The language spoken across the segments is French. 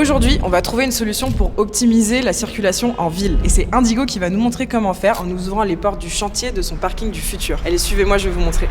Aujourd'hui, on va trouver une solution pour optimiser la circulation en ville. Et c'est Indigo qui va nous montrer comment faire en nous ouvrant les portes du chantier de son parking du futur. Allez, suivez-moi, je vais vous montrer.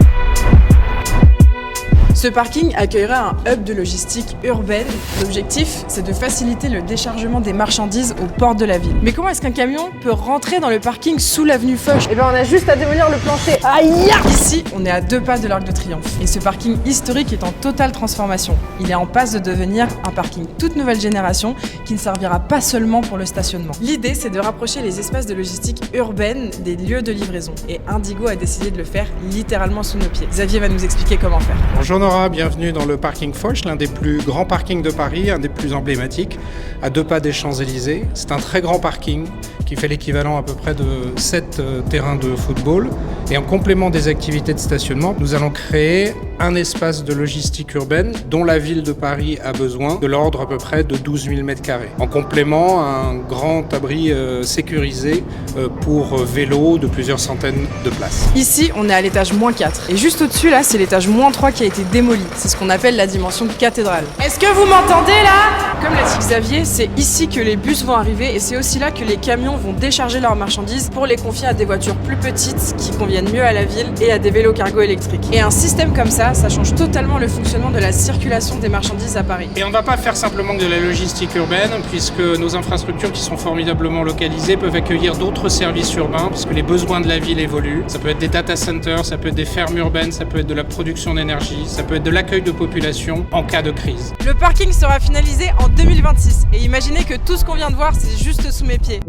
Ce parking accueillera un hub de logistique urbaine. L'objectif, c'est de faciliter le déchargement des marchandises aux portes de la ville. Mais comment est-ce qu'un camion peut rentrer dans le parking sous l'avenue Foch? Eh ben on a juste à démolir le plancher. Aïe! Ici, on est à 2 pas de l'Arc de Triomphe. Et ce parking historique est en totale transformation. Il est en passe de devenir un parking toute nouvelle génération qui ne servira pas seulement pour le stationnement. L'idée, c'est de rapprocher les espaces de logistique urbaine des lieux de livraison. Et Indigo a décidé de le faire littéralement sous nos pieds. Xavier va nous expliquer comment faire. Bonjour Nora, bienvenue dans le parking Foch, l'un des plus grands parkings de Paris, un des plus emblématiques, à 2 pas des Champs-Élysées. C'est un très grand parking qui fait l'équivalent à peu près de 7 terrains de football. Et en complément des activités de stationnement, nous allons créer un espace de logistique urbaine dont la ville de Paris a besoin, de l'ordre à peu près de 12 000 m². En complément, un grand abri sécurisé pour vélos de plusieurs centaines de places. Ici, on est à l'étage -4. Et juste au-dessus, là, c'est l'étage -3 qui a été démoli. C'est ce qu'on appelle la dimension cathédrale. Est-ce que vous m'entendez là? Comme l'a dit Xavier, c'est ici que les bus vont arriver et c'est aussi là que les camions vont décharger leurs marchandises pour les confier à des voitures plus petites qui conviennent mieux à la ville et à des vélos cargo électriques. Et un système comme ça change totalement le fonctionnement de la circulation des marchandises à Paris. Et on ne va pas faire simplement de la logistique urbaine, puisque nos infrastructures qui sont formidablement localisées peuvent accueillir d'autres services urbains, puisque les besoins de la ville évoluent. Ça peut être des data centers, ça peut être des fermes urbaines, ça peut être de la production d'énergie, ça peut être de l'accueil de population en cas de crise. Le parking sera finalisé en 2026 et imaginez que tout ce qu'on vient de voir, c'est juste sous mes pieds.